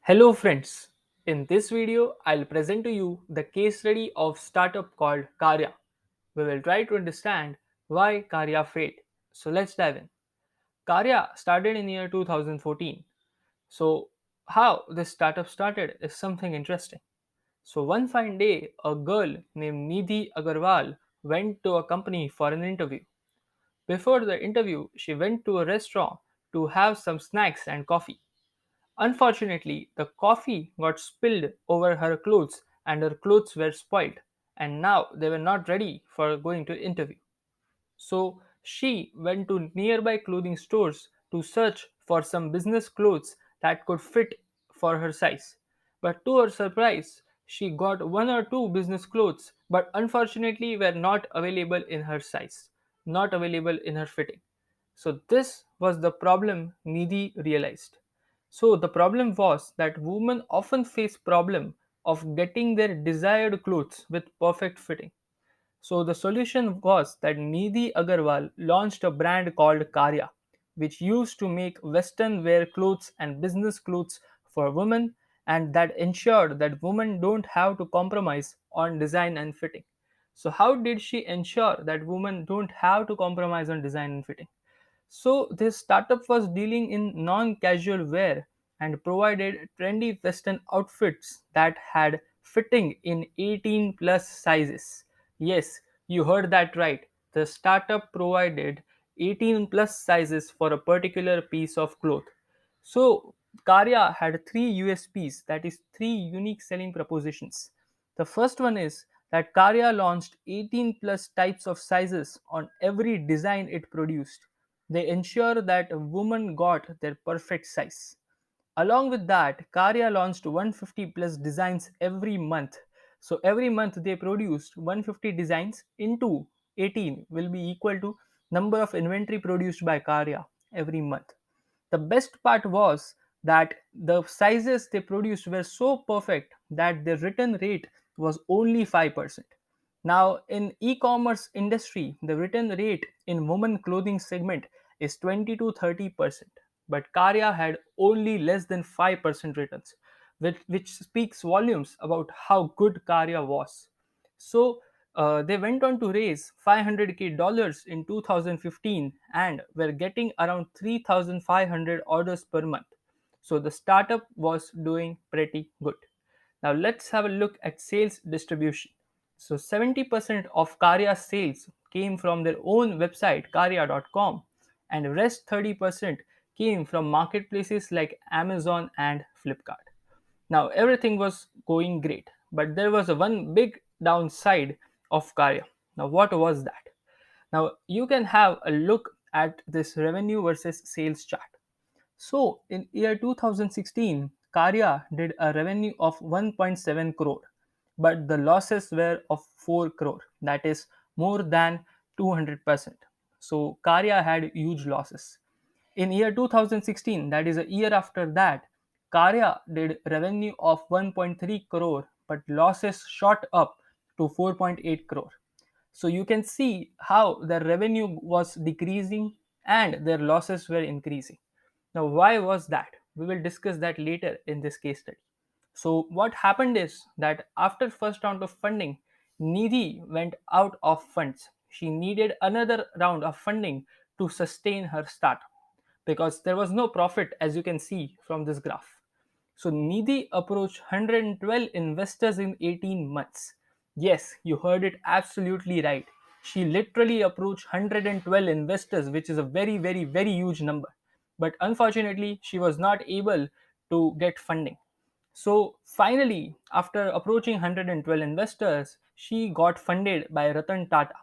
Hello friends, in this video I'll present to you the case study of startup called Kaaryah. We will try to understand why Kaaryah failed. So let's dive in. Kaaryah started in year 2014. So how this startup started is something interesting. So one fine day a girl named Nidhi Agarwal went to a company for an interview. Before the interview she went to a restaurant to have some snacks and coffee. Unfortunately, the coffee got spilled over her clothes and her clothes were spoiled, and now they were not ready for going to interview. So she went to nearby clothing stores to search for some business clothes that could fit for her size. But to her surprise, she got one or two business clothes, but unfortunately were not available in her size, not available in her fitting. So this was the problem Nidhi realized. So the problem was that women often face problem of getting their desired clothes with perfect fitting. So the solution was that Nidhi Agarwal launched a brand called Kaaryah, which used to make Western wear clothes and business clothes for women, and that ensured that women don't have to compromise on design and fitting. So how did she ensure that women don't have to compromise on design and fitting? So this startup was dealing in non-casual wear and provided trendy Western outfits that had fitting in 18 plus sizes. Yes, you heard that right. The startup provided 18 plus sizes for a particular piece of cloth. So Kaaryah had three USPs, that is three unique selling propositions. The first one is that Kaaryah launched 18 plus types of sizes on every design it produced. They ensure that a woman got their perfect size. Along with that, Kaaryah launched 150 plus designs every month. So every month they produced 150 designs into 18 will be equal to number of inventory produced by Kaaryah every month. The best part was that the sizes they produced were so perfect that the return rate was only 5%. Now, in e-commerce industry, the return rate in women clothing segment is 20 to 30%, but Kaaryah had only less than 5% returns, which speaks volumes about how good Kaaryah was. So they went on to raise $500K in 2015 and were getting around 3,500 orders per month. So the startup was doing pretty good. Now let's have a look at sales distribution. So 70% of Kaaryah's sales came from their own website kaaryah.com, and rest 30% came from marketplaces like Amazon and Flipkart. Now everything was going great, but there was a one big downside of Kaaryah. Now what was that? Now you can have a look at this revenue versus sales chart. So in year 2016, Kaaryah did a revenue of 1.7 crore, but the losses were of 4 crore, that is more than 200%. So Kaaryah had huge losses. In year 2016, that is a year after that, Kaaryah did revenue of 1.3 crore, but losses shot up to 4.8 crore. So you can see how their revenue was decreasing and their losses were increasing. Now, why was that? We will discuss that later in this case study. So, what happened is that after first round of funding, Nidhi went out of funds. She needed another round of funding to sustain her startup because there was no profit, as you can see from this graph. So Nidhi approached 112 investors in 18 months. Yes, you heard it absolutely right. She literally approached 112 investors, which is a very, very, very huge number. But unfortunately, she was not able to get funding. So finally, after approaching 112 investors, she got funded by Ratan Tata,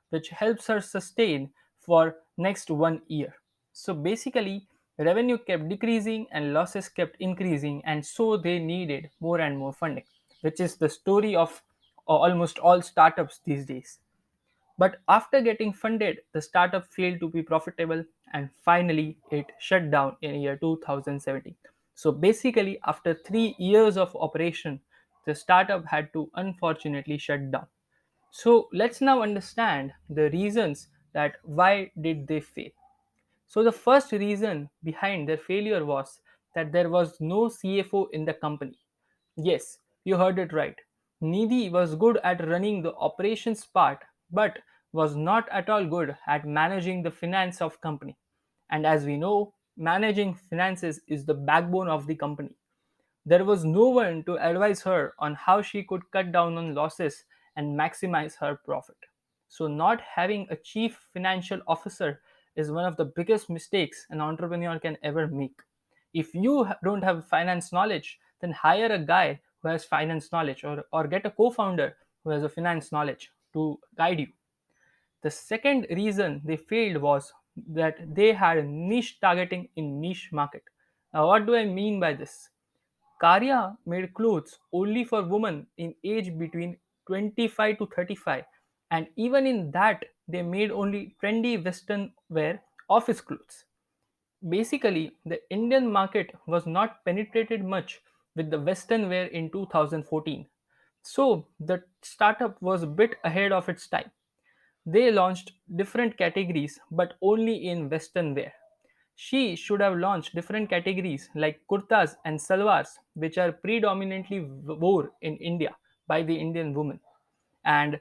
which helps her sustain for next 1 year. So basically, revenue kept decreasing and losses kept increasing, and so they needed more and more funding, which is the story of almost all startups these days. But after getting funded, the startup failed to be profitable and finally it shut down in year 2017. So basically, after 3 years of operation, the startup had to unfortunately shut down. So let's now understand the reasons that why did they fail. So the first reason behind their failure was that there was no CFO in the company. Yes, you heard it right. Nidhi was good at running the operations part, but was not at all good at managing the finance of company. And as we know, managing finances is the backbone of the company. There was no one to advise her on how she could cut down on losses and maximize her profit. So, not having a chief financial officer is one of the biggest mistakes an entrepreneur can ever make. If you don't have finance knowledge, then hire a guy who has finance knowledge, or get a co founder who has a finance knowledge to guide you. The second reason they failed was that they had niche targeting in niche market. Now, what do I mean by this? Kaaryah made clothes only for women in age between 25 to 35, and even in that, they made only trendy Western wear office clothes. Basically, the Indian market was not penetrated much with the Western wear in 2014. So, the startup was a bit ahead of its time. They launched different categories but only in Western wear. She should have launched different categories like kurtas and salwars, which are predominantly worn in India by the Indian woman. And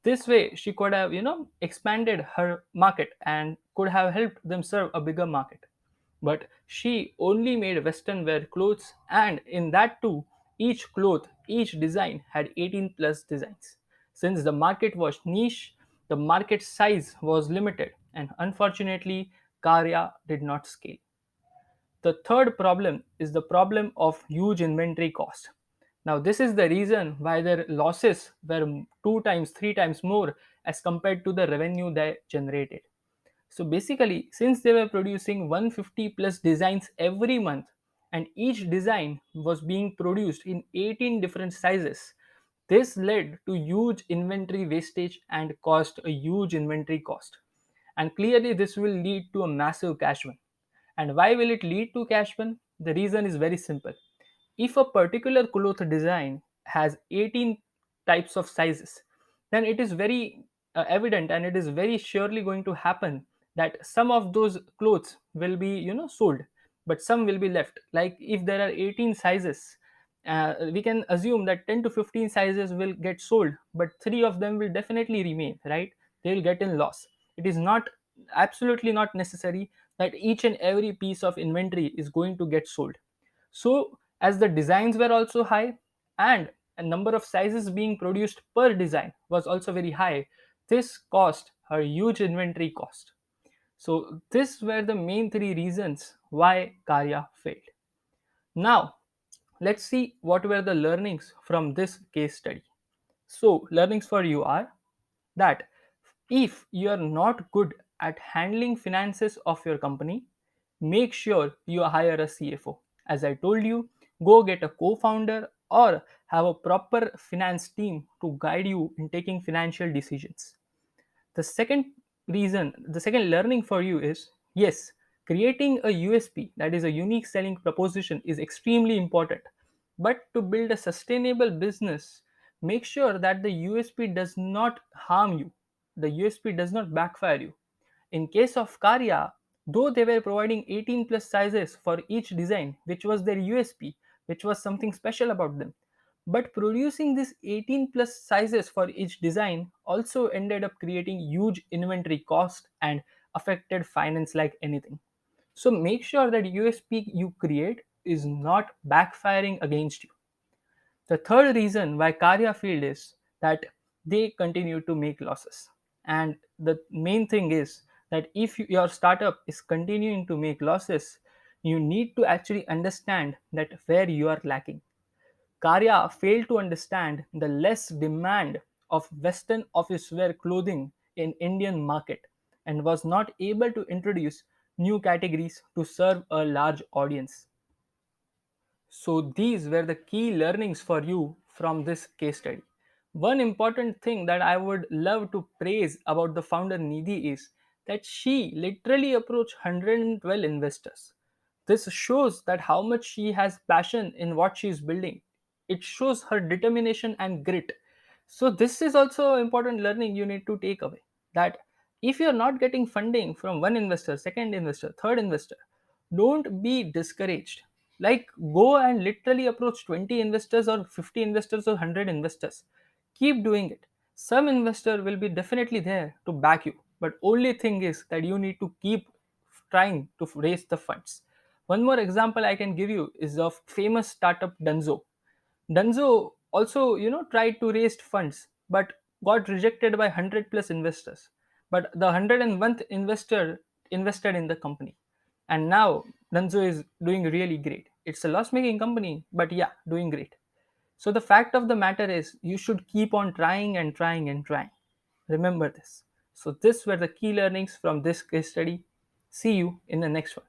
this way, she could have, expanded her market and could have helped them serve a bigger market. But she only made Western wear clothes, and in that too, each design had 18 plus designs. Since the market was niche, the market size was limited, and unfortunately, Kaaryah did not scale. The third problem is the problem of huge inventory cost. Now, this is the reason why their losses were two times, three times more as compared to the revenue they generated. So basically, since they were producing 150 plus designs every month, and each design was being produced in 18 different sizes, this led to huge inventory wastage and caused a huge inventory cost. And clearly, this will lead to a massive cash burn. And why will it lead to cash burn? The reason is very simple. If a particular cloth design has 18 types of sizes, then it is very evident, and it is very surely going to happen that some of those clothes will be sold, but some will be left. Like if there are 18 sizes, we can assume that 10 to 15 sizes will get sold, but three of them will definitely remain, right? They will get in loss. It is not absolutely not necessary that each and every piece of inventory is going to get sold. So, as the designs were also high and a number of sizes being produced per design was also very high, this caused a huge inventory cost. So, these were the main three reasons why Kaaryah failed. Now, let's see what were the learnings from this case study. So, learnings for you are that if you are not good at handling finances of your company, make sure you hire a CFO. As I told you, go get a co founder or have a proper finance team to guide you in taking financial decisions. The second learning for you is yes, creating a USP, that is a unique selling proposition, is extremely important. But to build a sustainable business, make sure that the USP does not harm you, the USP does not backfire you. In case of Kaaryah, though they were providing 18 plus sizes for each design, which was their USP, which was something special about them, but producing these 18 plus sizes for each design also ended up creating huge inventory cost and affected finance like anything. So make sure that USP you create is not backfiring against you. The third reason why Kaaryah failed is that they continue to make losses. And the main thing is that if your startup is continuing to make losses, you need to actually understand that where you are lacking. Kaaryah failed to understand the less demand of Western office wear clothing in Indian market and was not able to introduce new categories to serve a large audience. So these were the key learnings for you from this case study. One important thing that I would love to praise about the founder Nidhi is that she literally approached 112 investors. This shows that how much she has passion in what she is building. It shows her determination and grit. So this is also important learning you need to take away, that if you're not getting funding from one investor, second investor, third investor, don't be discouraged. Like, go and literally approach 20 investors or 50 investors or 100 investors. Keep doing it. Some investor will be definitely there to back you, but only thing is that you need to keep trying to raise the funds. One more example I can give you is of famous startup Dunzo. Dunzo also, tried to raise funds, but got rejected by 100 plus investors. But the 101st investor invested in the company, and now Dunzo is doing really great. It's a loss-making company, but yeah, doing great. So the fact of the matter is, you should keep on trying and trying and trying. Remember this. So these were the key learnings from this case study. See you in the next one.